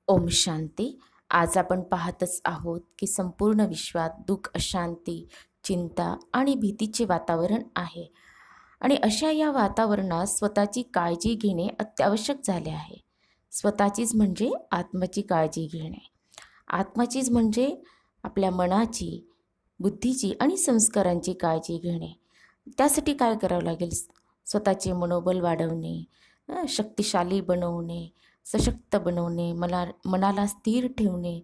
ओम शांती. आज आपण पाहतच आहोत की संपूर्ण विश्वात दुःख, अशांती, चिंता आणि भीतीचे वातावरण आहे. आणि अशा या वातावरणात स्वतःची काळजी घेणे अत्यावश्यक झाले आहे. स्वतःचीच म्हणजे आत्म्याची काळजी घेणे. आत्म्याचीच म्हणजे आपल्या मनाची, बुद्धीची आणि संस्कारांची काळजी घेणे. त्यासाठी काय करावं लागेल? स्वतःचे मनोबल वाढवणे, शक्तिशाली बनवणे, सशक्त बनवणे, मनाला स्थिर ठेवणे.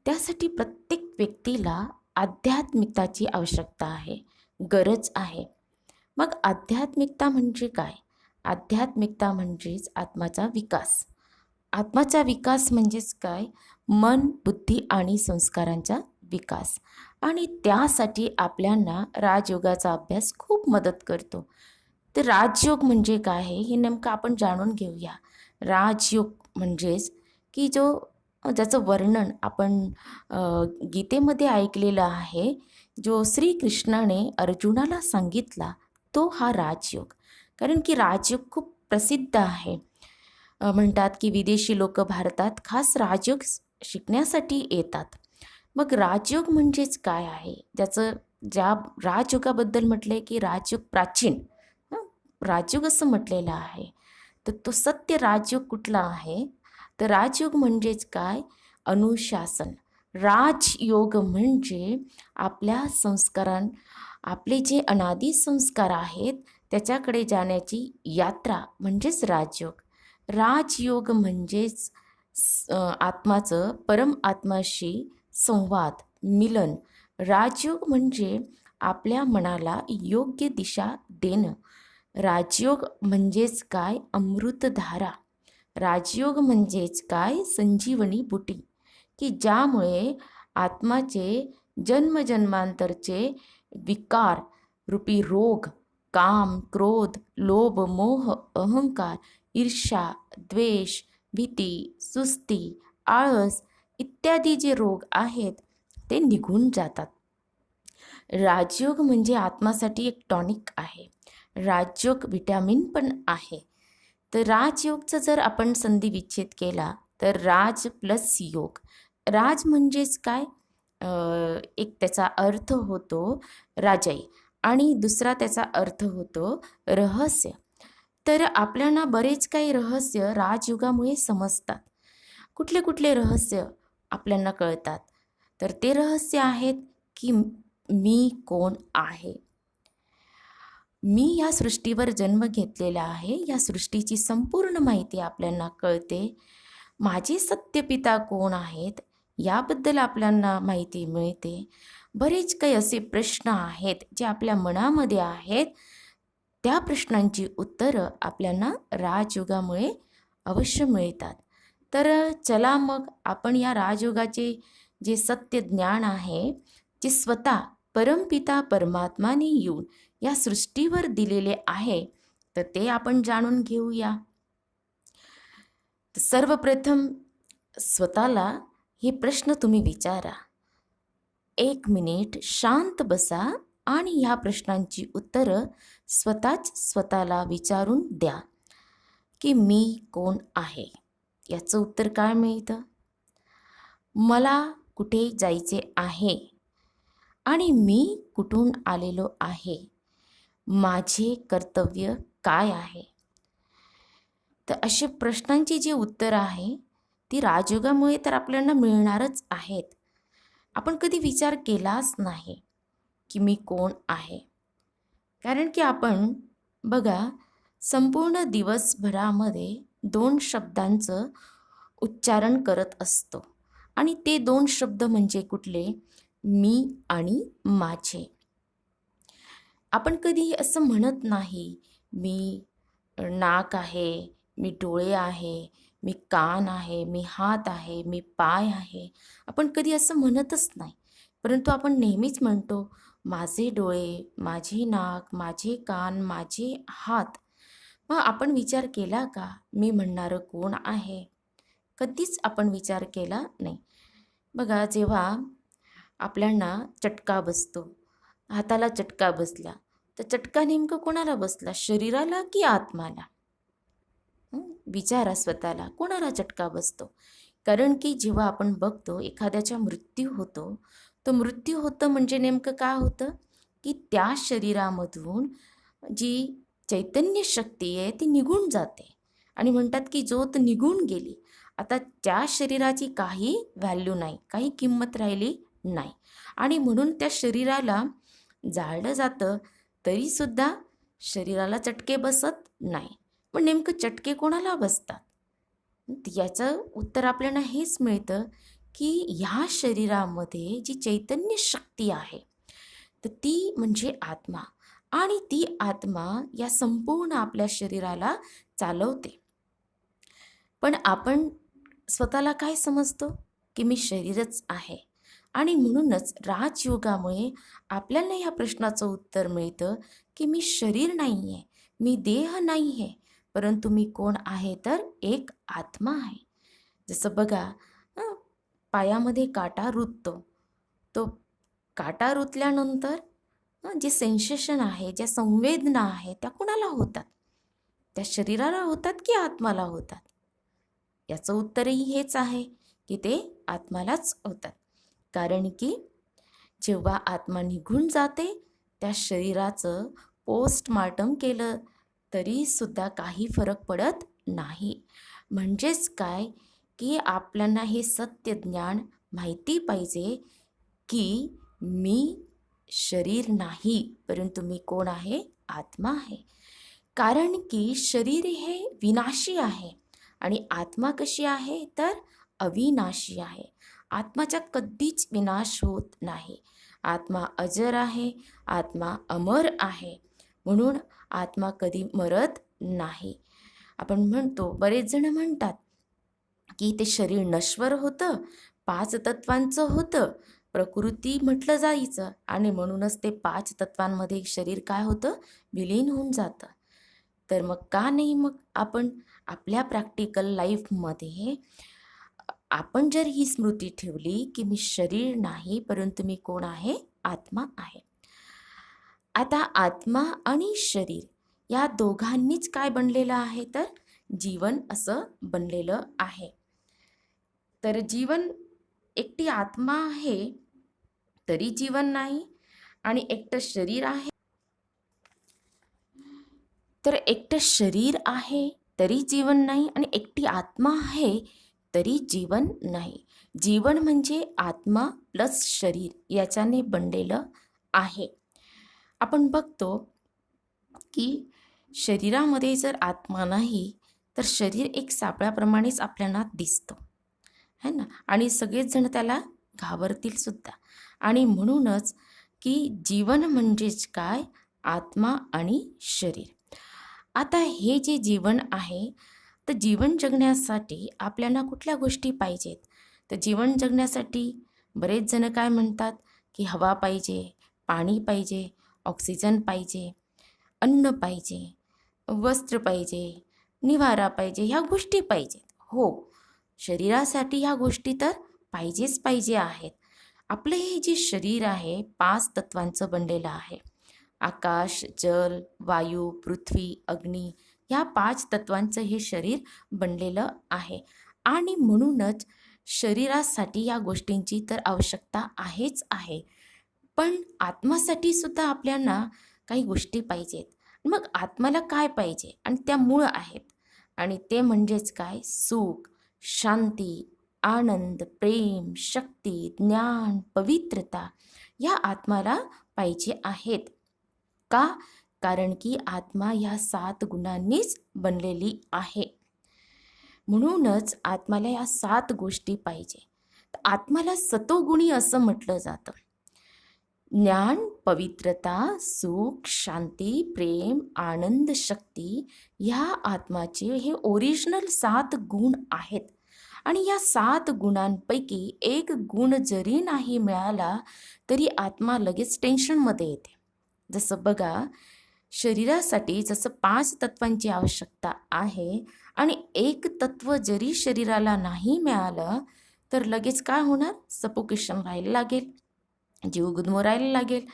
त्यासाठी प्रत्येक व्यक्तीला आध्यात्मिकताची आवश्यकता आहे, गरज आहे. मग आध्यात्मिकता म्हणजे काय? आध्यात्मिकता म्हणजेच आत्माचा विकास. आत्माचा विकास म्हणजेच काय? मन, बुद्धी आणि संस्कारांचा विकास. आणि त्यासाठी आपल्याला राजयोगाचा अभ्यास खूप मदत करतो. तर राजयोग म्हणजे काय आहे हे नेमकं आपण जाणून घेऊया. राजयोग म्हणजेच की ज्याचं वर्णन आपण अ, गीतेमध्ये ऐकलेलं आहे. जो श्रीकृष्णाने अर्जुनाला सांगितला तो हा राजयोग. कारण की राजयोग खूप प्रसिद्ध आहे. म्हणतात की विदेशी लोक भारतात खास राजयोग शिकण्यासाठी येतात. मग राजयोग म्हणजेच काय आहे? ज्या राजयोगाबद्दल म्हटलंय की राजयोग प्राचीन, हं, राजयोग असं म्हटलेलं आहे. तर तो सत्य राजयोग कुठला आहे? तर राजयोग म्हणजेच काय? अनुशासन. राजयोग म्हणजे आपल्या आपले जे अनादी संस्कार आहेत त्याच्याकडे जाण्याची यात्रा म्हणजेच राजयोग. राजयोग म्हणजेच आत्माचं परम आत्माशी संवाद, मिलन. राजयोग म्हणजे आपल्या मनाला योग्य दिशा देणं. राजयोग म्हणजेच काय? अमृतधारा. राजयोग म्हणजेच काय? संजीवनी बुटी, की ज्यामुळे आत्माचे जन्मजन्मांतरचे विकार रूपी रोग, काम, क्रोध, लोभ, मोह, अहंकार, ईर्ष्या, द्वेष, भीती, सुस्ती, आळस इत्यादी जे रोग आहेत ते निघून जातात. राजयोग म्हणजे आत्मासाठी एक टॉनिक आहे. राजयोग विटॅमिन पण आहे. तर राजयोगचा जर आपण संधी विच्छेद केला तर राज प्लस योग. राज म्हणजेच काय? एक त्याचा अर्थ होतो राजाई आणि दुसरा त्याचा अर्थ होतो रहस्य. तर आपल्याला बरेच काही रहस्य राजयुगामुळे समजतात. कुठले कुठले रहस्य आपल्याला कळतात? तर ते रहस्य आहेत की मी कोण आहे. मी या सृष्टीवर जन्म घेतलेला आहे. या सृष्टीची संपूर्ण माहिती आपल्याला कळते. माझे सत्यपिता कोण आहेत याबद्दल आपल्याला माहिती मिळते. बरेच काही असे प्रश्न आहेत जे आपल्या मनामध्ये आहेत. त्या प्रश्नांची उत्तरं आपल्याला राजयोगामुळे अवश्य मिळतात. तर चला मग आपण या राजयोगाचे जे सत्य ज्ञान आहे, जे स्वतः परमपिता परमात्माने येऊन या सृष्टीवर दिलेले आहे, तर ते आपण जाणून घेऊया. सर्वप्रथम स्वतःला हे प्रश्न तुम्ही विचारा. 1 मिनिट शांत बसा आणि ह्या प्रश्नांची उत्तरं स्वतःला विचारून द्या की मी कोण आहे. याचं उत्तर काय मिळतं? मला कुठे जायचे आहे आणि मी कुठून आलेलो आहे. माझे कर्तव्य काय आहे? तर अशा प्रश्नांची जी उत्तरं आहे ती राजयोगामुळे तर आपल्याला मिळणारच आहेत. आपण कधी विचार केलाच नाही की मी कोण आहे. कारण की आपण बघा संपूर्ण दिवसभरामध्ये 2 शब्दांचं उच्चारण करत असतो आणि ते 2 शब्द म्हणजे कुठले? मी आणि माझे. आपण कधी असं म्हणत नाही मी नाक आहे, मी डोळे आहे, मी कान आहे, मी हात आहे, मी पाय आहे. आपण कधी असं म्हणतच नाही. परंतु आपण नेहमीच म्हणतो माझे डोळे, माझे नाक, माझे कान, माझे हात. मग आपण विचार केला का मी म्हणणारं कोण आहे? कधीच आपण विचार केला नाही. बघा जेव्हा आपल्याला चटका बसतो, हाताला चटका बसला, तर चटका नेमकं कोणाला बसला? शरीराला की आत्माला? विचारा स्वतःला कोणाला चटका बसतो? कारण की जेव्हा आपण बघतो एखाद्याचा मृत्यू होतो, तो मृत्यू होतं म्हणजे नेमकं काय होतं, की त्या शरीरामधून जी चैतन्य शक्ती आहे ती निघून जाते आणि म्हणतात की ज्योत निघून गेली. आता त्या शरीराची काही व्हॅल्यू नाही, काही किंमत राहिली नाही आणि म्हणून त्या शरीराला जाळलं जातं तरीसुद्धा शरीराला चटके बसत नाही. पण नेमकं चटके कोणाला बसतात? याचं उत्तर आपल्याला हेच मिळतं की ह्या शरीरामध्ये जी चैतन्य शक्ती आहे तर ती म्हणजे आत्मा आणि ती आत्मा या संपूर्ण आपल्या शरीराला चालवते. पण आपण स्वतःला काय समजतो की मी शरीरच आहे आणि म्हणूनच राजयोगामुळे आपल्याला या प्रश्नाचं उत्तर मिळतं की मी शरीर नाही आहे, मी देह नाही आहे, परंतु मी कोण आहे तर एक आत्मा आहे. जसं बघा, हं, पायामध्ये काटा रुततो, तो काटा रुतल्यानंतर जे सेन्सेशन आहे, ज्या संवेदना आहेत त्या कुणाला होतात? त्या शरीराला होतात की आत्माला होतात? याचं उत्तरही हेच आहे की ते आत्मालाच होतात. कारण की जेव्हा आत्मा निघून जाते त्या शरीराचं पोस्टमार्टम केलं तरीसुद्धा काही फरक पडत नाही. म्हणजेच काय, की आपल्याला हे सत्य ज्ञान माहिती पाहिजे की मी शरीर नाही, परंतु मी कोण आहे? आत्मा आहे. कारण की शरीर हे विनाशी आहे आणि आत्मा कशी आहे तर अविनाशी आहे. आत्माचा कधीच विनाश होत नाही. आत्मा अजर आहे, आत्मा अमर आहे, म्हणून आत्मा कधी मरत नाही. आपण म्हणतो, बरेच जण म्हणतात की ते शरीर नश्वर होतं, 5 तत्वांचं होतं, प्रकृती म्हटलं जायचं आणि म्हणूनच ते 5 तत्वांमध्ये शरीर काय होतं? विलीन होऊन जातं. तर मग का नाही मग आपण आपल्या प्रॅक्टिकल लाईफमध्ये आपण जर ही स्मृती ठेवली की मी शरीर नाही, परंतु मी कोण आहे? आत्मा आहे. आता आत्मा आणि शरीर या दोघांनीच काय बनलेलं आहे तर जीवन असं बनलेलं आहे. तर जीवन एकटी आत्मा आहे तरी जीवन नाही आणि एकटं शरीर आहे तर एकटं शरीर आहे तरी जीवन नाही आणि एकटी आत्मा आहे तरी जीवन नाही. जीवन म्हणजे आत्मा प्लस शरीर याच्याने बनलेलं आहे. आपण बघतो की शरीरामध्ये जर आत्मा नाही तर शरीर एक सापळ्याप्रमाणेच आपल्याला दिसतं, है ना, आणि सगळेच जण त्याला घाबरतील सुद्धा. आणि म्हणूनच की जीवन म्हणजेच काय? आत्मा आणि शरीर. आता हे जे जीवन आहे तर जीवन जगण्यासाठी आपल्याला कुठल्या गोष्टी पाहिजेत? तर जीवन जगण्यासाठी बरेच जण काय म्हणतात की हवा पाहिजे, पाणी पाहिजे, ऑक्सिजन पाहिजे, अन्न पाहिजे, वस्त्र पाहिजे, निवारा पाहिजे, ह्या गोष्टी पाहिजेत. हो, शरीरासाठी ह्या गोष्टी तर पाहिजेच पाहिजे आहेत. आपलं हे जे शरीर आहे 5 तत्वांचं बनलेलं आहे. आकाश, जल, वायू, पृथ्वी, अग्नी या 5 तत्वांचं हे शरीर बनलेलं आहे आणि म्हणूनच शरीरासाठी या गोष्टींची तर आवश्यकता आहेच आहे. पण आत्मासाठी सुद्धा आपल्याला काही गोष्टी पाहिजेत. मग आत्म्याला काय पाहिजे? आणि त्या मूळ आहेत आणि ते म्हणजेच काय? सुख, शांती, आनंद, प्रेम, शक्ती, ज्ञान, पवित्रता या आत्म्याला पाहिजे आहेत. का? कारण की आत्मा या 7 गुणांनीच बनलेली आहे. म्हणूनच आत्म्याला या 7 गोष्टी पाहिजे. तर आत्म्याला सतोगुणी असं म्हटलं जातं. ज्ञान, पवित्रता, सुख, शांती, प्रेम, आनंद, शक्ती ह्या आत्माचे हे ओरिजिनल 7 गुण आहेत. आणि या 7 गुणांपैकी एक गुण जरी नाही मिळाला तरी आत्मा लगेच टेन्शनमध्ये येते. जसं बघा, शरीरासाठी जसं 5 तत्वांची आवश्यकता आहे आणि एक तत्व जरी शरीराला नाही मिळालं तर लगेच काय होणार? सफोकेशन व्हायला लागेल, जीव गुदमरायला लागेल.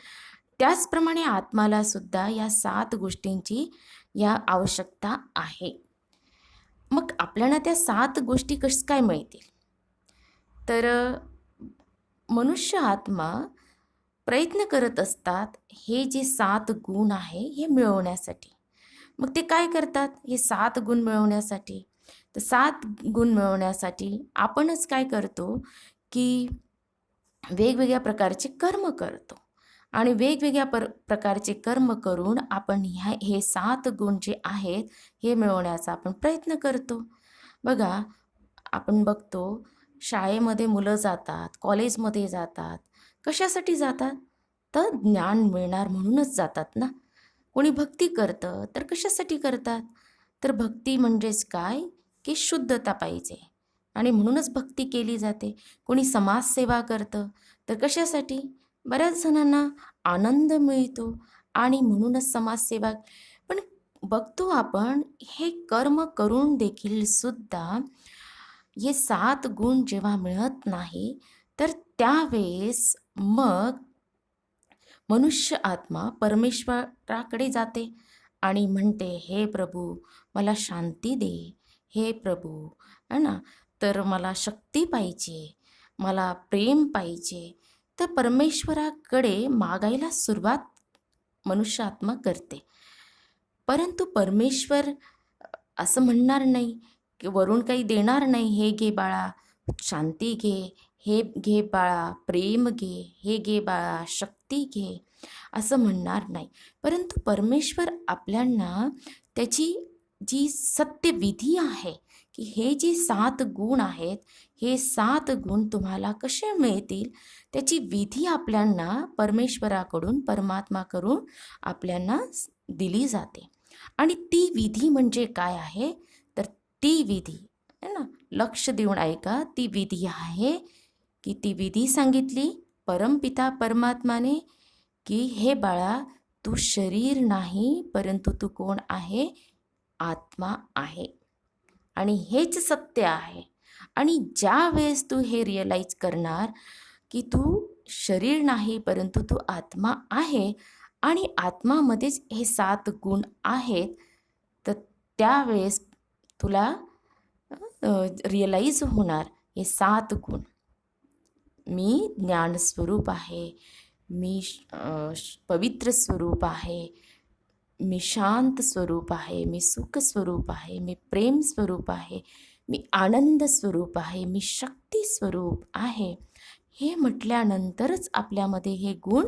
त्याचप्रमाणे आत्माला सुद्धा या 7 गोष्टींची या आवश्यकता आहे. मग आपल्याला त्या 7 गोष्टी कसं काय मिळतील? तर मनुष्य आत्मा प्रयत्न करत असतात हे जे 7 गुण आहे हे मिळवण्यासाठी. मग ते काय करतात हे 7 गुण मिळवण्यासाठी? तर 7 गुण मिळवण्यासाठी आपणच काय करतो, की वेगवेगळ्या प्रकारचे कर्म करतो आणि वेगवेगळ्या प्रकारचे कर्म करून आपण हे 7 गुण जे आहेत हे मिळवण्याचा आपण प्रयत्न करतो. बघा, आपण बघतो शाळेमध्ये मुलं जातात, कॉलेजमध्ये जातात. कशासाठी जातात? तर ज्ञान मिळणार म्हणूनच जातात ना. कोणी भक्ती करतं तर कशासाठी करतात? तर भक्ती म्हणजेच काय, की शुद्धता पाहिजे आणि म्हणूनच भक्ती केली जाते. कोणी समाजसेवा करतं तर कशासाठी? बऱ्याच जणांना आनंद मिळतो आणि म्हणूनच समाजसेवा. पण बघतो आपण हे कर्म करून देखील सुद्धा हे 7 गुण जेव्हा मिळत नाही, तर त्यावेळेस मग मनुष्य आत्मा परमेश्वराकडे जाते आणि म्हणते, हे प्रभू मला शांती दे, हे प्रभू, है ना. तर मला शक्ती पाहिजे, मला प्रेम पाहिजे. तर परमेश्वराकडे मागायला सुरुवात मनुष्य आत्मा करते. परंतु परमेश्वर असं म्हणणार नाही, की वरून काही देणार नाही, हे घे बाळा शांती घे, हे घे बाळा प्रेम घे, हे घे बाळा शक्ती घे, असं म्हणणार नाही. परंतु परमेश्वर आपल्याला त्याची जी सत्यविधी आहे, की हे जे 7 गुण आहेत, हे 7 गुण तुम्हाला कसे मिळतील, त्याची विधी आपल्याला परमेश्वराकडून, परमात्माकडून आपल्याला दिली जाते. आणि ती विधी म्हणजे काय आहे? तर ती विधी आहे ना, लक्ष देऊन ऐका. ती विधी आहे, की ती विधी सांगितली परमपिता परमात्माने, की हे बाळा तू शरीर नाही, परंतु तू कोण आहे? आत्मा आहे. आणि हेच सत्य आहे. आणि ज्या वेळेस तू हे रिअलाईज करणार, की तू शरीर नाही, परंतु तू आत्मा आहे आणि आत्मामध्येच हे 7 गुण आहेत, तर त्यावेळेस तुला रिअलाईज होणार हे 7 गुण. मी ज्ञानस्वरूप आहे, मी पवित्र स्वरूप आहे, मी शांत स्वरूप आहे, मी सुख स्वरूप आहे, मी प्रेम स्वरूप आहे, मी आनंद स्वरूप आहे, मी शक्ती स्वरूप आहे. हे म्हटल्यानंतरच आपल्यामध्ये हे गुण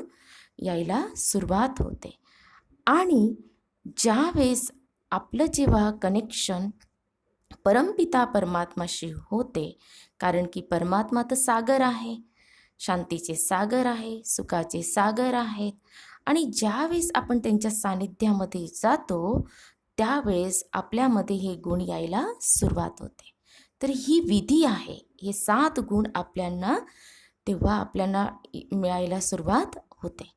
यायला सुरुवात होते. आणि ज्यावेळेस आपलं जेव्हा कनेक्शन परमपिता परमात्माशी होते, कारण की परमात्मा तर सागर आहे, शांतीचे सागर आहे, सुखाचे सागर आहेत. आणि ज्यावेळेस आपण त्यांच्या सानिध्यामध्ये जातो, त्यावेळेस आपल्यामध्ये हे गुण यायला सुरुवात होते. तर ही विधी आहे, हे 7 गुण आपल्याला मिळायला सुरुवात होते.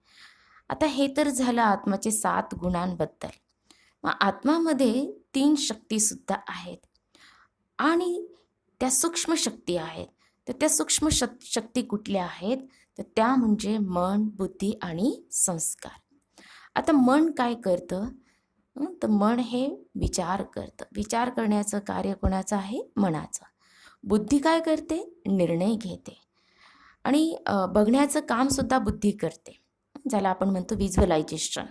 आता हे तर झालं आत्माचे 7 गुणांबद्दल. मग आत्मामध्ये 3 शक्तीसुद्धा आहेत आणि त्या सूक्ष्म शक्ती आहेत. तर त्या सूक्ष्म शक्ती कुठल्या आहेत? तर त्या म्हणजे मन, बुद्धी आणि संस्कार. आता मन काय करतं? तर मन हे विचार करतं. विचार करण्याचं कार्य कोणाचं आहे? मनाचं. बुद्धी काय करते? निर्णय घेते. आणि बघण्याचं कामसुद्धा बुद्धी करते, ज्याला आपण म्हणतो व्हिज्युअलायझेशन.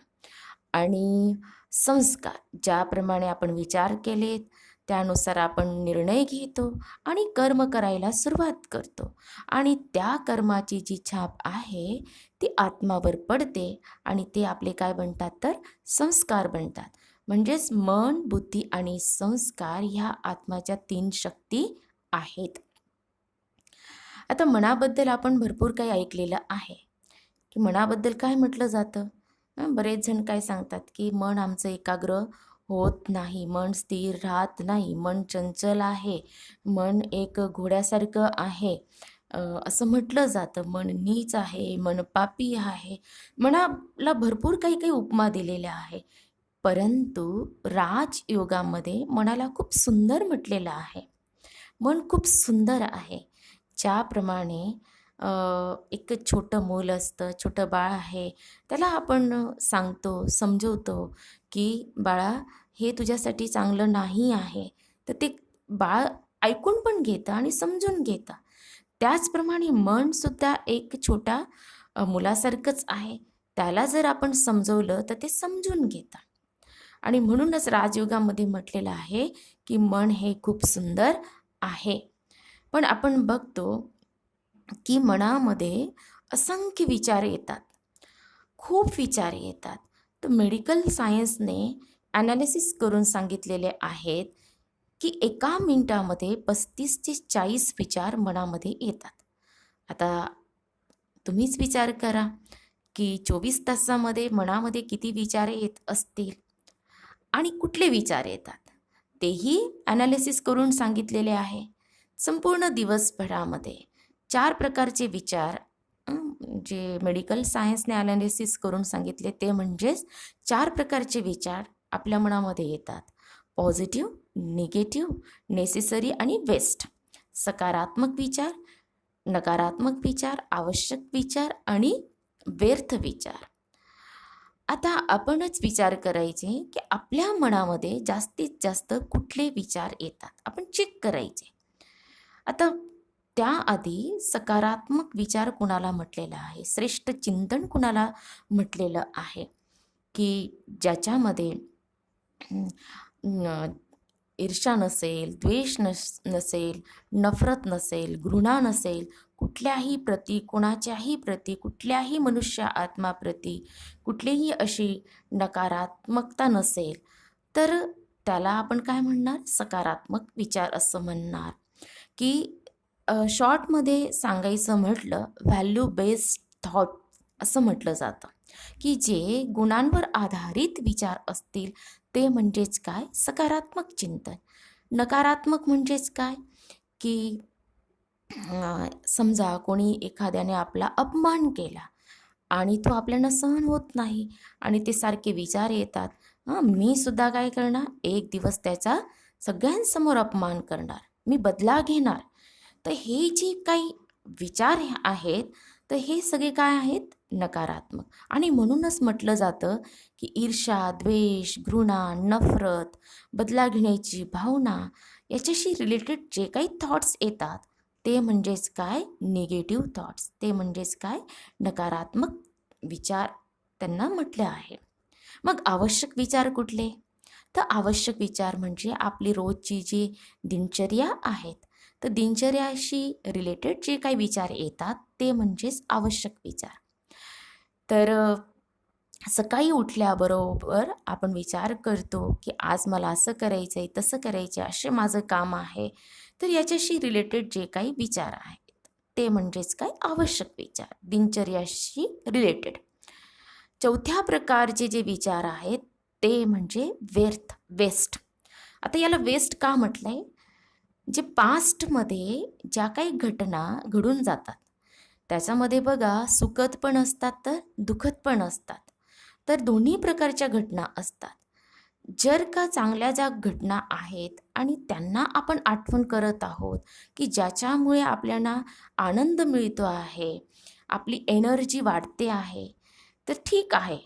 आणि संस्कार, ज्याप्रमाणे आपण विचार केलेत त्यानुसार आपण निर्णय घेतो आणि कर्म करायला सुरुवात करतो. आणि त्या कर्माची जी छाप आहे ती आत्मावर पडते आणि ते आपले काय बनतात? तर संस्कार बनतात. म्हणजेच मन, बुद्धी आणि संस्कार ह्या आत्माच्या 3 शक्ती आहेत. आता मनाबद्दल आपण भरपूर काही ऐकलेलं आहे, की मनाबद्दल काय म्हटलं जातं? बरेच जण काय सांगतात, की मन आमचं एकाग्र होत नाही, मन स्थिर राहत नाही, मन चंचल आहे, मन एक घोड्यासारखं आहे, असं म्हटलं जातं. मन नीच आहे, मन पापी आहे. मनाला भरपूर काही काही उपमा दिलेल्या आहे. परंतु राजयोगामध्ये मनाला खूप सुंदर म्हटलेलं आहे. मन खूप सुंदर आहे. ज्याप्रमाणे एक छोटं मूल असतं, छोटं बाळ आहे, त्याला आपण सांगतो, समजवतो, की बाळा हे तुझ्यासाठी चांगलं नाही आहे. तर ते बाळ ऐकून पण घेतं आणि समजून घेतं. त्याचप्रमाणे मनसुद्धा एक छोटा मुलासारखंच आहे. त्याला जर आपण समजवलं तर ते समजून घेतं. आणि म्हणूनच राजयोगामध्ये म्हटलेलं आहे की मन हे खूप सुंदर आहे. पण आपण बघतो की मनामध्ये असंख्य विचार येतात, खूप विचार येतात. तर मेडिकल सायन्सने ॲनालिसिस करून सांगितलेले आहेत की एका मिनिटामध्ये 35 ते 40 विचार मनामध्ये येतात. आता तुम्हीच विचार करा की 24 तासामध्ये मनामध्ये किती विचार येत असतील आणि कुठले विचार येतात, तेही ॲनालिसिस करून सांगितलेले आहे. संपूर्ण दिवसभरामध्ये 4 प्रकारचे विचार जे मेडिकल सायन्सने ॲनालिसिस करून सांगितले ते म्हणजेच 4 प्रकारचे विचार आपल्या मनामध्ये येतात. पॉझिटिव्ह, निगेटिव्ह, नेसेसरी आणि वेस्ट. सकारात्मक विचार, नकारात्मक विचार, आवश्यक विचार आणि व्यर्थ विचार. आता आपणच विचार करायचे की आपल्या मनामध्ये जास्तीत जास्त कुठले विचार येतात, आपण चेक करायचे. आता त्याआधी सकारात्मक विचार कुणाला म्हटलेला आहे, श्रेष्ठ चिंतन कुणाला म्हटलेलं आहे, की ज्याच्यामध्ये ईर्ष्या नसेल, द्वेष नसेल, नफरत नसेल, घृणा नसेल, कुठल्याही प्रती, कोणाच्याही प्रती, कुठल्याही मनुष्य आत्माप्रती कुठलीही अशी नकारात्मकता नसेल, तर त्याला आपण काय म्हणणार, सकारात्मक विचार असं म्हणणार. की शॉर्टमध्ये सांगायचं म्हटलं व्हॅल्यू बेस्ड थॉट असं म्हटलं जातं, की जे गुणांवर आधारित विचार असतील ते म्हणजेच काय, सकारात्मक चिंतन. नकारात्मक म्हणजेच काय, की समजा कोणी एखाद्याने आपला अपमान केला आणि तो आपल्याला सहन होत नाही आणि ते सारखे विचार येतात, मी सुद्धा काय करणार, एक दिवस त्याचा सगळ्यांसमोर अपमान करणार, मी बदला घेणार. तर हे जे काही विचार आहेत तर हे सगळे काय आहेत, नकारात्मक. आणि म्हणूनच म्हटलं जातं की ईर्ष्या, द्वेष, घृणा, नफरत, बदला घेण्याची भावना याच्याशी रिलेटेड जे काही थॉट्स येतात ते म्हणजेच काय, निगेटिव्ह थॉट्स. ते म्हणजेच काय, नकारात्मक विचार त्यांना म्हटलं आहे. मग आवश्यक विचार कुठले, तर आवश्यक विचार म्हणजे आपली रोजची जी दिनचर्या आहेत, तर दिनचर्याशी रिलेटेड जे काही विचार येतात ते म्हणजेच आवश्यक विचार. तर सकाळी उठल्याबरोबर आपण विचार करतो की आज मला असं करायचं आहे, तसं करायचं आहे, असे माझं काम आहे. तर याच्याशी रिलेटेड जे काही विचार आहेत ते म्हणजेच काय, आवश्यक विचार, दिनचर्याशी रिलेटेड. चौथ्या प्रकारचे जे विचार आहेत ते म्हणजे वेस्ट. आता याला वेस्ट का म्हटलं आहे, जे पास्टमध्ये ज्या काही घटना घडून जातात त्याच्यामध्ये बघा सुखद पण असतात तर दुःखद पण असतात. तर दोन्ही प्रकारच्या घटना असतात. जर का चांगल्या ज्या घटना आहेत आणि त्यांना आपण आठवण करत आहोत की ज्याच्यामुळे आपल्याला आनंद मिळतो आहे, आपली एनर्जी वाढते आहे, तर ठीक आहे.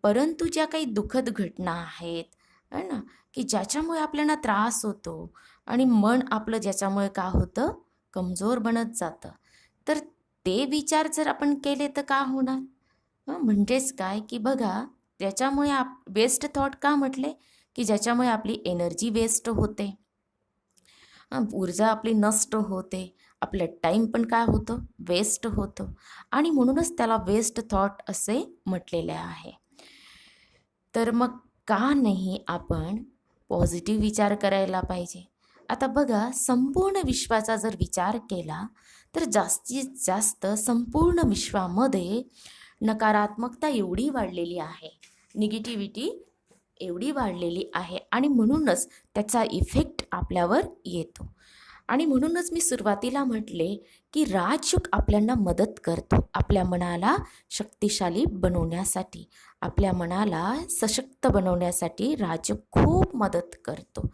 परंतु ज्या काही दुःखद घटना आहेत है ना, की ज्याच्यामुळे आपल्याला त्रास होतो आणि मन आपलं ज्याच्यामुळे का होतं, कमजोर बनत जातं, तर ते विचार जर आपण केले तर का होणार. म्हणजेच काय, की बघा त्याच्यामुळे वेस्ट थॉट का म्हटले, की ज्याच्यामुळे आपली एनर्जी वेस्ट होते, ऊर्जा आपली नष्ट होते, आपलं टाईम पण काय होतं, वेस्ट होतं. आणि म्हणूनच त्याला वेस्ट थॉट असे म्हटलेले आहे. तर मग का नाही आपण पॉझिटिव्ह विचार करायला पाहिजे. आता बघा संपूर्ण विश्वाचा जर विचार केला तर जास्तीत जास्त संपूर्ण विश्वामध्ये नकारात्मकता एवढी वाढलेली आहे, निगेटिव्हिटी एवढी वाढलेली आहे आणि म्हणूनच त्याचा इफेक्ट आपल्यावर येतो. आणि म्हणूनच मी सुरुवातीला म्हटले की राजयोग आपल्याला मदत करतो आपल्या मनाला शक्तिशाली बनवण्यासाठी, आपल्या मनाला सशक्त बनवण्यासाठी राजयोग खूप मदत करतो.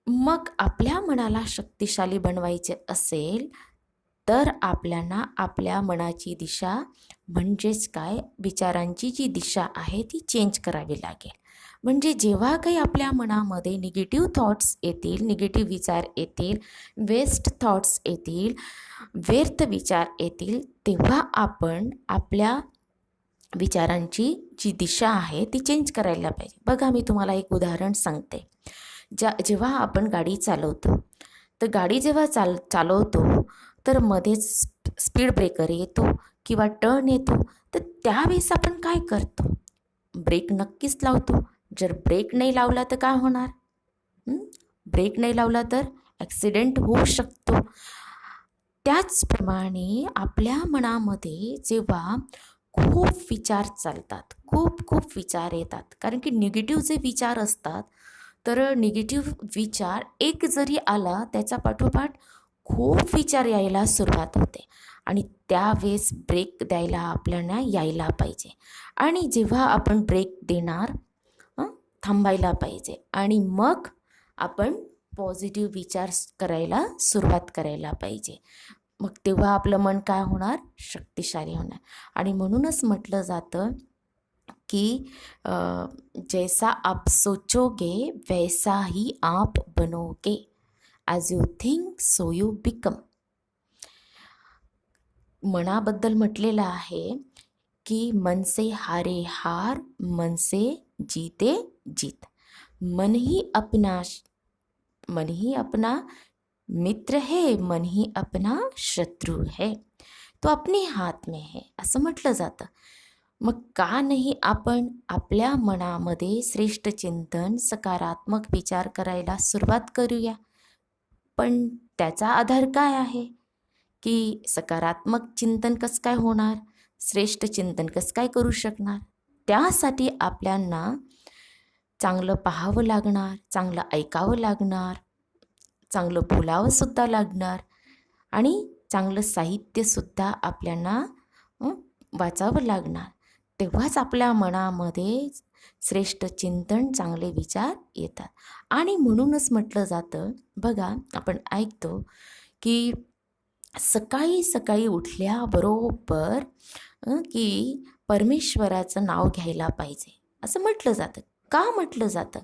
मग आपल्या मनाला शक्तिशाली बनवायचे असेल तर आपल्याला आपल्या मनाची दिशा म्हणजेच काय, विचारांची जी दिशा आहे ती चेंज करावी लागेल. म्हणजे जेव्हा काही आपल्या मनामध्ये निगेटिव्ह थॉट्स येतील, निगेटिव्ह विचार येतील, वेस्ट थॉट्स येतील, व्यर्थ विचार येतील, तेव्हा आपण आपल्या विचारांची जी दिशा आहे ती चेंज करायला पाहिजे. बघा, मी तुम्हाला एक उदाहरण सांगते. जेव्हा आपण गाडी चालवतो, तर गाडी जेव्हा चालवतो तर मध्येच स्पीड ब्रेकर येतो किंवा टर्न येतो, तर त्यावेळेस आपण काय करतो? ब्रेक नक्कीच लावतो. जर ब्रेक नाही लावला तर काय होणार? ब्रेक नाही लावला तर ॲक्सिडेंट होऊ शकतो. त्याचप्रमाणे आपल्या मनामध्ये जेव्हा खूप विचार चालतात, खूप विचार येतात, कारण की निगेटिव्ह जे विचार असतात, तर निगेटिव्ह विचार एक जरी आला त्याचा पाठोपाठ खूप विचार यायला सुरुवात होते आणि त्यावेळेस ब्रेक द्यायला आपल्याला यायला पाहिजे. आणि जेव्हा आपण ब्रेक देणार, थांबायला पाहिजे आणि मग आपण पॉझिटिव्ह विचार करायला सुरुवात करायला पाहिजे. मग तेव्हा आपलं मन काय होणार? शक्तिशाली होणार. आणि म्हणूनच म्हटलं जातं की जैसा आप सोचोगे वैसा ही आप बनोगे. As you think so you become. मनाबद्दल म्हटलेलं आहे की मन से हारे हार, मन से जीते जीत. मन ही अपना मित्र है, मन ही अपना शत्रू है. तो अपने हात में है, असं म्हटलं जातं. मग का नाही आपण आपल्या मनामध्ये श्रेष्ठ चिंतन, सकारात्मक विचार करायला सुरुवात करूया? पण त्याचा आधार काय आहे की सकारात्मक चिंतन कसं काय होणार, श्रेष्ठ चिंतन कसं काय करू शकणार? त्यासाठी आपल्यांना चांगलं पाहावं लागणार, चांगलं ऐकावं लागणार, चांगलं बोलावंसुद्धा लागणार आणि चांगलं साहित्यसुद्धा आपल्यांना वाचावं लागणार. तेव्हाच आपल्या मनामध्ये श्रेष्ठ चिंतन, चांगले विचार येतात. आणि म्हणूनच म्हटलं जातं, बघा, आपण ऐकतो की सकाळी सकाळी उठल्याबरोबर की परमेश्वराचं नाव घ्यायला पाहिजे, असं म्हटलं जातं. का म्हटलं जातं?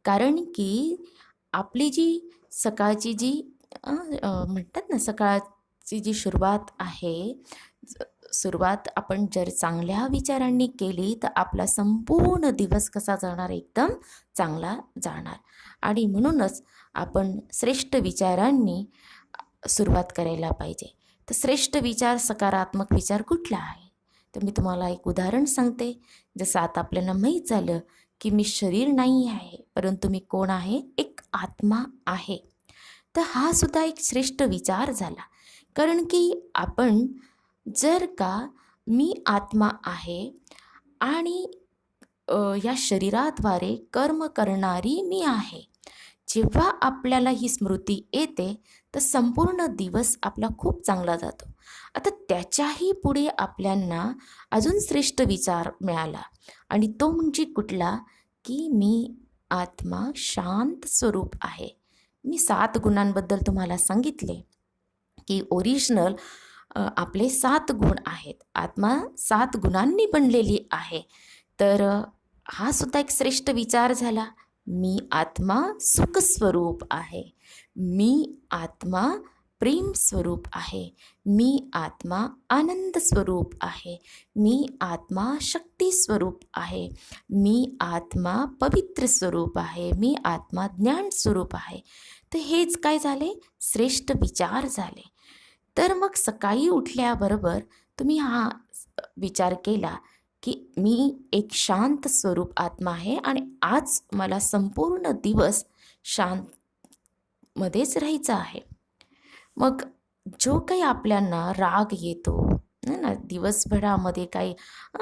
कारण की आपली जी सकाळची जी म्हणतात ना, सकाळची जी सुरुवात आहे, सुरुवात आपण जर चांगल्या विचारांनी केली तर आपला संपूर्ण दिवस कसा जाणार? एकदम चांगला जाणार. आणि म्हणूनच आपण श्रेष्ठ विचारांनी सुरुवात करायला पाहिजे. तर श्रेष्ठ विचार, सकारात्मक विचार कुठला आहे? तर मी तुम्हाला एक उदाहरण सांगते. जसं आता आपल्याला माहीत झालं की मी शरीर नाही आहे, परंतु मी कोण आहे? एक आत्मा आहे. तर हा सुद्धा एक श्रेष्ठ विचार झाला. कारण की आपण जर का मी आत्मा आहे आणि या शरीराद्वारे कर्म करणारी मी आहे, जेव्हा आपल्याला ही स्मृती येते तर संपूर्ण दिवस आपला खूप चांगला जातो. आता त्याच्याही पुढे आपल्यांना अजून श्रेष्ठ विचार मिळाला आणि तो म्हणजे कुठला? की मी आत्मा शांत स्वरूप आहे. मी 7 गुणांबद्दल तुम्हाला सांगितले की ओरिजिनल आपले 7 गुण आहेत. आत्मा 7 गुणांनी बनलेली आहे. तर हा सुद्धा एक श्रेष्ठ विचार झाला. मी आत्मा सुख स्वरूप आहे, मी आत्मा प्रेम स्वरूप आहे, मी आत्मा आनंद स्वरूप आहे, मी आत्मा शक्ती स्वरूप आहे, मी आत्मा पवित्र स्वरूप आहे, मी आत्मा ज्ञान स्वरूप आहे. तर हेच काय झाले? श्रेष्ठ विचार झाले. तर मग सकाळी उठल्याबरोबर तुम्ही हा विचार केला की मी एक शांत स्वरूप आत्मा आहे आणि आज मला संपूर्ण दिवस शांतमध्येच राहायचं आहे. मग जो काही आपल्यांना राग येतो ना दिवसभरामध्ये, काही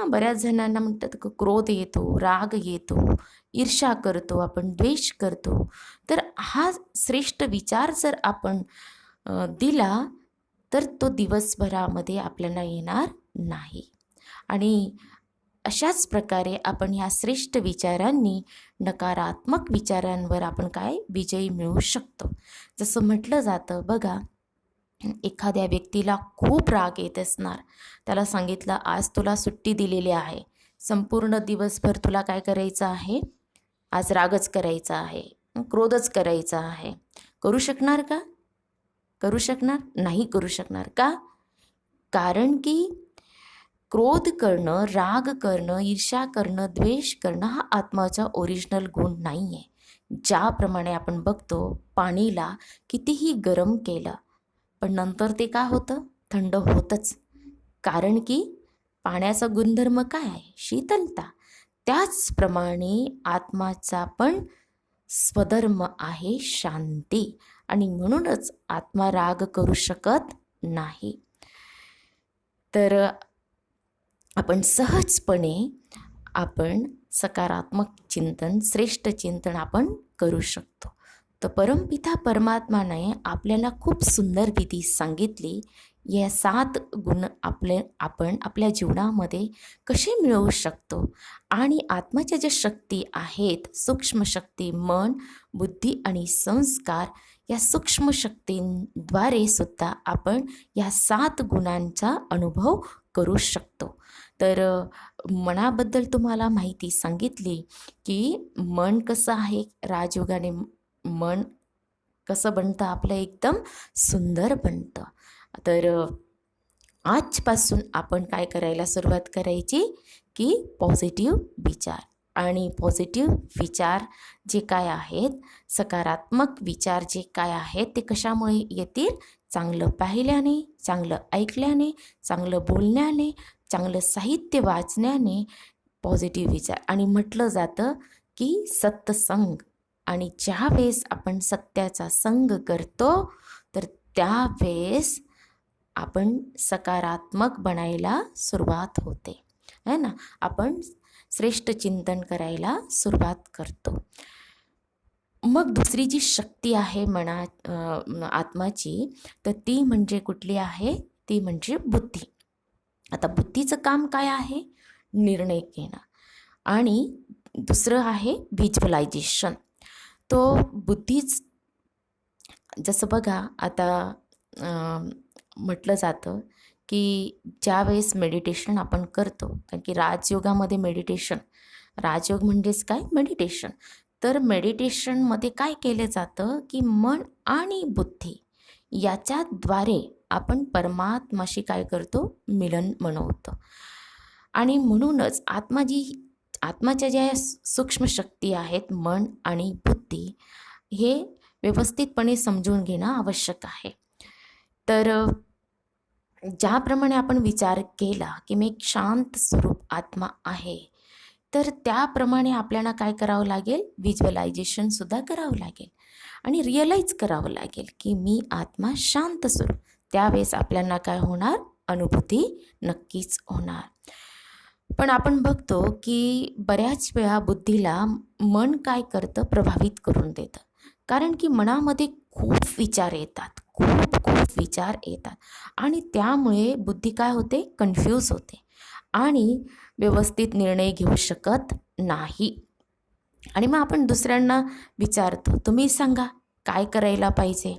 बऱ्याच जणांना म्हणतात क्रोध येतो, राग येतो, ईर्ष्या करतो, आपण द्वेष करतो, तर हा श्रेष्ठ विचार जर आपण दिला तर तो दिवसभरामध्ये आपल्याला येणार नाही. आणि अशाच प्रकारे आपण ह्या श्रेष्ठ विचारांनी नकारात्मक विचारांवर आपण काय विजयी मिळवू शकतो. जसं म्हटलं जातं, बघा, एखाद्या व्यक्तीला खूप राग येत असणार, त्याला सांगितलं आज तुला सुट्टी दिलेली आहे, संपूर्ण दिवसभर तुला काय करायचं आहे? आज रागच करायचा आहे, क्रोधच करायचा आहे. करू शकणार का? करू शकणार नाही, करू शकणार का? कारण की क्रोध करणं, राग करणं, ईर्ष्या करणं, द्वेष करणं हा आत्माचा ओरिजिनल गुण नाही आहे. ज्याप्रमाणे आपण बघतो पाणीला कितीही गरम केलं पण नंतर ते काय होतं? थंड होतंच. कारण की पाण्याचा गुणधर्म काय आहे? शीतलता. त्याचप्रमाणे आत्माचा पण स्वधर्म आहे शांती, आणि म्हणूनच आत्मा राग करू शकत नाही. तर आपण सहजपणे आपण सकारात्मक चिंतन, श्रेष्ठ चिंतन आपण करू शकतो. तर परमपिता परमात्माने आपल्याला खूप सुंदर विधी सांगितली. या 7 गुण आपण आपल्या जीवनामध्ये कसे मिळवू शकतो, आणि आत्माच्या ज्या शक्ती आहेत, सूक्ष्म शक्ती, मन, बुद्धी आणि संस्कार, या सूक्ष्म शक्तींद्वारे सुद्धा आपण या 7 गुणांचा अनुभव करू शकतो. तर मनाबद्दल तुम्हाला माहिती सांगितली की मन कसं आहे, राजयोगाने मन कसं बनतं, आपलं एकदम सुंदर बनतं. तर आजपासून आपण काय करायला सुरुवात करायची की पॉझिटिव्ह विचार, आणि पॉझिटिव्ह विचार जे काय आहेत, सकारात्मक विचार जे काय आहेत, ते कशामुळे येतील? चांगलं पाहिल्याने, चांगलं ऐकल्याने, चांगलं बोलण्याने, चांगलं साहित्य वाचण्याने पॉझिटिव्ह विचार. आणि म्हटलं जातं की सत्संग, आणि ज्यावेळेस आपण सत्याचा संग करतो तर त्यावेळेस आपण सकारात्मक बनायला सुरुवात होते, है ना. आपण श्रेष्ठ चिंतन करायला सुरुवात करतो. मग दुसरी जी शक्ती आहे आत्माची, तर ती म्हणजे कुठली आहे? ती म्हणजे बुद्धी. आता बुद्धीचं काम काय आहे? निर्णय घेणं. आणि दुसरं आहे व्हिज्युअलायझेशन. तो बुद्धीच, जसं बघा आता म्हटलं जातं की ज्यावेळेस मेडिटेशन आपण करतो, कारण की राजयोगामध्ये राजयोग म्हणजेच काय? मेडिटेशन. तर मेडिटेशनमध्ये काय केलं जातं की मन आणि बुद्धी याच्याद्वारे आपण परमात्माशी काय करतो? मिलन मनवतो. आणि म्हणूनच आत्माच्या ज्या सूक्ष्म शक्ती आहेत, मन आणि बुद्धी, हे व्यवस्थितपणे समजून घेणं आवश्यक आहे. तर ज्याप्रमाणे आपण विचार केला की मी एक शांत स्वरूप आत्मा आहे, तर त्याप्रमाणे आपल्याला काय करावं लागेल? व्हिज्युअलायझेशनसुद्धा करावं लागेल आणि रिअलाईज करावं लागेल की मी आत्मा शांत स्वरूप. त्यावेळेस आपल्याला काय होणार? अनुभूती नक्कीच होणार. पण आपण बघतो की बऱ्याच वेळा बुद्धीला मन काय करतं? प्रभावित करून देतं. कारण की मनामध्ये खूप विचार येतात, खूप विचार येतात, आणि त्यामुळे बुद्धी काय होते? कन्फ्यूज होते आणि व्यवस्थित निर्णय घेऊ शकत नाही. आणि मग आपण दुसऱ्यांना विचारतो, तुम्ही सांगा काय करायला पाहिजे.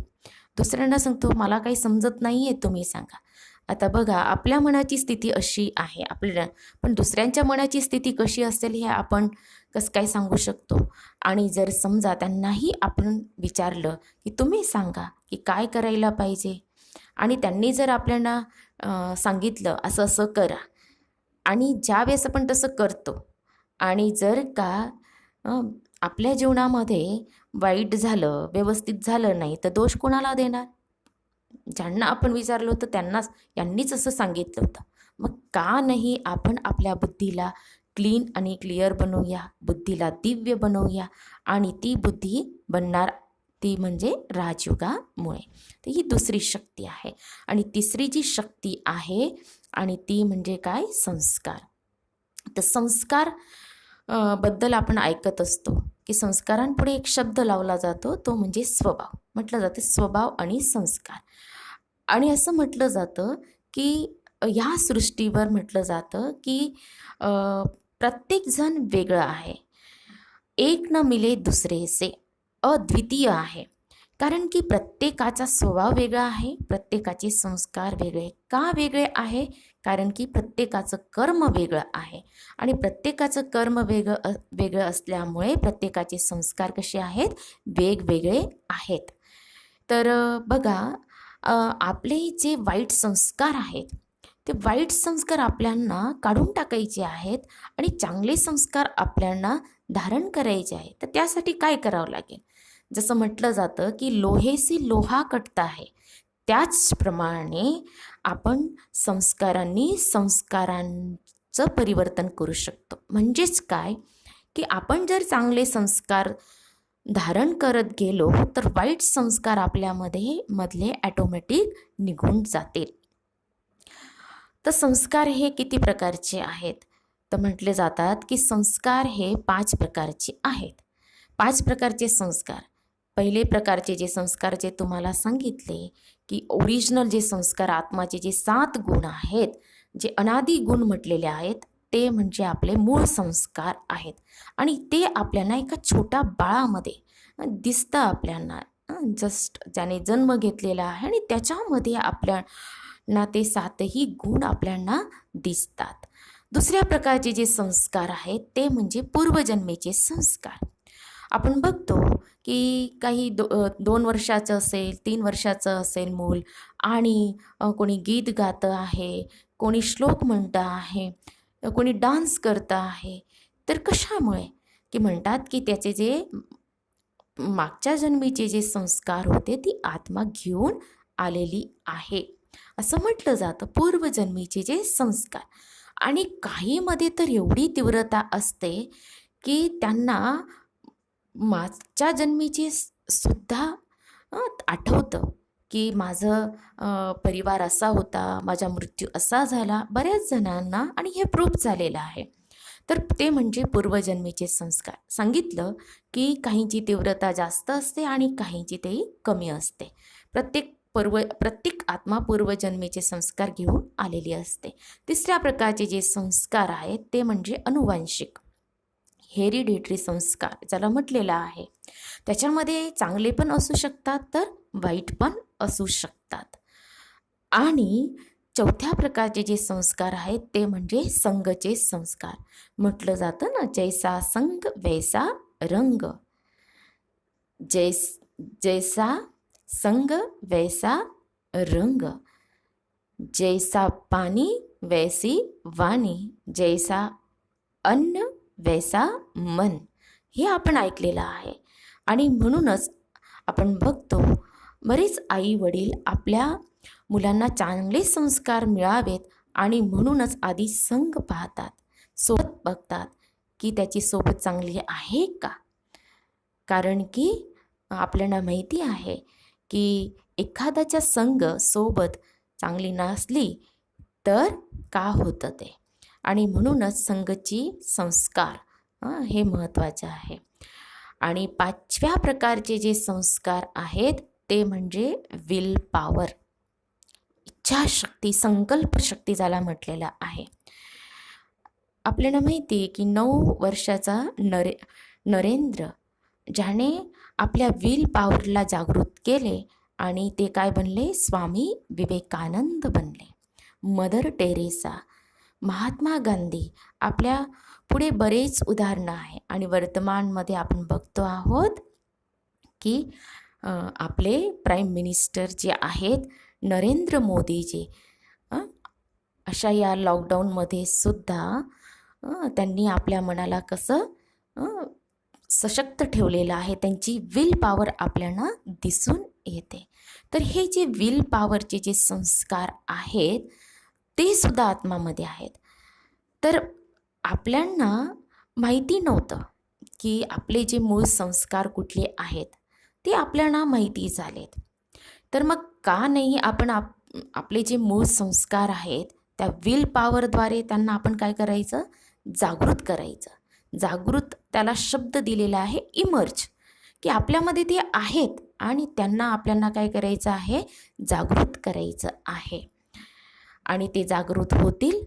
दुसऱ्यांना सांगतो, मला काही समजत नाही आहे, तुम्ही सांगा. आता बघा, आपल्या मनाची स्थिती अशी आहे आपल्याला, पण दुसऱ्यांच्या मनाची स्थिती कशी असेल हे आपण कसं काय सांगू शकतो. आणि जर समजा त्यांनाही आपण विचारलं की तुम्ही सांगा की काय करायला पाहिजे, आणि त्यांनी जर आपल्याला सांगितलं असं असं करा, आणि ज्यावेळेस आपण तसं करतो आणि जर का आपल्या जीवनामध्ये वाईट झालं, व्यवस्थित झालं नाही, तर दोष कोणाला देणार? ज्यांना आपण विचारलं होतं यांनीच असं सांगितलं होतं. मग का नाही आपण आपल्या बुद्धीला क्लीन आणि क्लिअर बनवूया, बुद्धीला दिव्य बनवूया, आणि ती बुद्धी बनणार ती म्हणजे राजयोगामुळे. तर ही दुसरी शक्ती आहे. आणि तिसरी जी शक्ती आहे आणि ती म्हणजे काय? संस्कार. तर संस्कार बद्दल आपण ऐकत असतो की संस्कारांपुढे एक शब्द लावला जातो, तो म्हणजे स्वभाव. म्हटलं जातं स्वभाव आणि संस्कार. आणि असं म्हटलं जातं की ह्या सृष्टीवर म्हटलं जातं की प्रत्येकजण वेगळं आहे, एक न मिले दुसरे से, अद्वितीय आहे. कारण की प्रत्येकाचा स्वभाव वेगळा आहे, प्रत्येकाचे संस्कार वेगळे. का वेगळे आहे? कारण की प्रत्येकाचं कर्म वेगळं आहे आणि प्रत्येकाचं कर्म वेगळं असल्यामुळे प्रत्येकाचे संस्कार कसे आहेत? वेगवेगळे आहेत. तर बघा, आपले जे वाईट संस्कार आहेत, ते वाईट संस्कार आपल्यांना काढून टाकायचे आहेत आणि चांगले संस्कार आपल्यांना धारण करायचे आहेत. तर त्यासाठी काय करावं लागेल? जसं म्हटलं जातं की लोहेसी लोहा कटता है, त्याचप्रमाणे आपण संस्कारांनी संस्कारांचं परिवर्तन करू शकतो. म्हणजेच काय, की आपण जर चांगले संस्कार धारण करत गेलो तर वाईट संस्कार आपल्यामध्ये मधले ॲटोमॅटिक निघून जातील. तर संस्कार हे किती प्रकारचे आहेत? तर म्हटले जातात की संस्कार हे 5 प्रकारचे आहेत. 5 प्रकारचे संस्कार. पहिले प्रकारचे जे संस्कार जे तुम्हाला सांगितले की ओरिजिनल जे संस्कार, आत्माचे जे 7 गुण आहेत, जे अनादी गुण म्हटलेले आहेत, ते म्हणजे आपले मूळ संस्कार आहेत आणि ते आपल्याला एका छोट्या बाळामध्ये दिसतं आपल्याला. जस्ट ज्याने जन्म घेतलेला आहे आणि त्याच्यामध्ये आपल्याला ते 7ही गुण आपल्याला दिसतात. दुसऱ्या प्रकारचे जे संस्कार आहेत ते म्हणजे पूर्वजन्मेचे संस्कार. आपण बघतो की काही 2 वर्षाचं असेल, 3 वर्षाचं असेल मूल आणि कोणी गीत गातं आहे, कोणी श्लोक म्हणतं आहे, कोणी डान्स करतं आहे. तर कशामुळे? की म्हणतात की त्याचे जे मागच्या जन्मीचे जे संस्कार होते ती आत्मा घेऊन आलेली आहे, असं म्हटलं जातं. पूर्वजन्मीचे जे संस्कार. आणि काहीमध्ये तर एवढी तीव्रता असते की त्यांना मागच्या जन्मीचे सुद्धा आठवतं की माझं परिवार असा होता, माझा मृत्यू असा झाला, बऱ्याच जणांना, आणि हे प्रूफ झालेलं आहे. तर ते म्हणजे पूर्वजन्मीचे संस्कार. सांगितलं की काहींची तीव्रता जास्त असते आणि काहींची ते कमी असते. प्रत्येक आत्मा पूर्वजन्मीचे संस्कार घेऊन आलेली असते. तिसऱ्या प्रकारचे जे संस्कार आहेत ते म्हणजे अनुवांशिक, हेरिडिटरी संस्कार ज्याला म्हटलेलं आहे. त्याच्यामध्ये चांगले पण असू शकतात तर वाईट पण असू शकतात. आणि चौथ्या प्रकारचे जे संस्कार आहेत ते म्हणजे संघचे संस्कार. म्हटलं जातं ना, जैसा संग वैसा रंग. जैसा संग वैसा रंग, जैसा पानी वैसी वाणी, जैसा अन्न वैसा मन. हे आपण ऐकलेलं आहे. आणि म्हणूनच आपण बघतो बरेच आई वडील आपल्या मुलांना चांगले संस्कार मिळावेत आणि म्हणूनच आधी संग पाहतात, सोबत बघतात की त्याची सोबत चांगली आहे का. कारण की आपल्याला माहिती आहे की एखाद्याच्या सोबत चांगली नसली तर का होतं ते. आणि म्हणूनच संगची संस्कार हे महत्त्वाचे आहे. आणि 5व्या प्रकारचे जे संस्कार आहेत ते म्हणजे विल पॉवर, इच्छाशक्ती, संकल्पशक्ती ज्याला म्हटलेलं आहे. आपल्याला माहिती आहे की 9 वर्षाचा नरेंद्र ज्याने आपल्या विल पॉवरला जागृत केले आणि ते काय बनले? स्वामी विवेकानंद बनले. मदर टेरेसा, महात्मा गांधी, आपल्या पुढे बरेच उदाहरणं आहे. आणि वर्तमानमध्ये आपण बघतो आहोत की आपले प्राईम मिनिस्टर जे आहेत नरेंद्र मोदीजी, अशा या लॉकडाऊनमध्ये सुद्धा त्यांनी आपल्या मनाला कसं सशक्त ठेवलेलं आहे. त्यांची विल पॉवर आपल्याला दिसून येते. तर हे जे विल पॉवरचे जे संस्कार आहेत ते सुद्धा आत्मामध्ये आहेत. तर आपल्यांना माहिती नव्हतं की आपले जे मूळ संस्कार कुठले आहेत ते आपल्याला माहिती झालेत. तर मग का नाही आपण आपले जे मूळ संस्कार आहेत त्या विल पॉवरद्वारे त्यांना आपण काय करायचं? जागृत करायचं. जागृत त्याला शब्द दिलेला आहे इमर्ज, की आपल्यामध्ये ते आहेत आणि त्यांना आपल्याला काय करायचं आहे? जागृत करायचं आहे. आणि ते जागृत होतील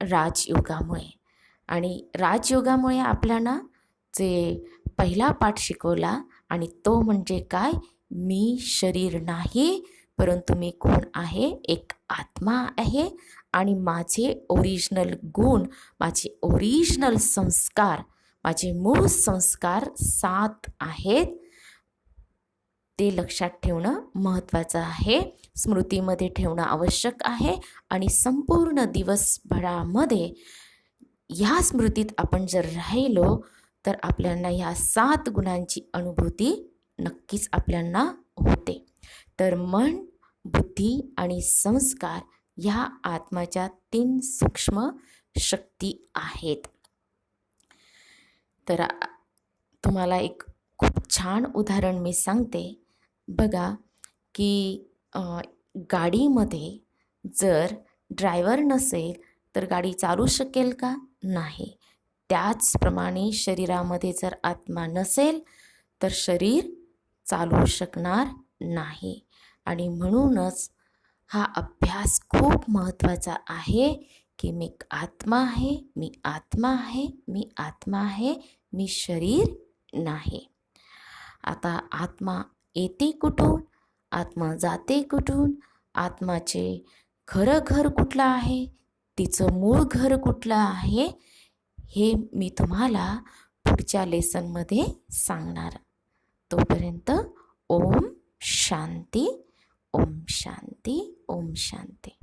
राजयोगामुळे. आणि राजयोगामुळे आपल्याला जे पहिला पाठ शिकवला आणि तो म्हणजे काय? मी शरीर नाही, परंतु मी कोण आहे? एक आत्मा आहे आणि माझे ओरिजिनल गुण, माझे ओरिजिनल संस्कार, माझे मूळ संस्कार 7 आहेत. ते लक्षात ठेवणं महत्त्वाचं आहे, स्मृतीमध्ये ठेवणं आवश्यक आहे. आणि संपूर्ण दिवसभरामध्ये ह्या स्मृतीत आपण जर राहिलो तर आपल्याला ह्या 7 गुणांची अनुभूती नक्कीच आपल्याला होते. तर मन, बुद्धी आणि संस्कार ह्या आत्म्याच्या 3 सूक्ष्म शक्ती आहेत. तर तुम्हाला एक खूप छान उदाहरण मी सांगते. बघा की गाडीमध्ये जर ड्रायव्हर नसेल तर गाडी चालू शकेल का? नाही. त्याचप्रमाणे शरीरामध्ये जर आत्मा नसेल तर शरीर चालू शकणार नाही. आणि म्हणूनच हा अभ्यास खूप महत्त्वाचा आहे की मी आत्मा आहे, मी आत्मा आहे, मी आत्मा आहे, मी शरीर नाही. आता आत्मा येते कुठून? आत्मा जाते कुठून? आत्माचे खरं घर कुठलं आहे? तिचं मूळ घर कुठलं आहे? हे मी तुम्हाला पुढच्या लेसनमध्ये सांगणार. तोपर्यंत ओम शांती, ओम शांती, ओम शांती.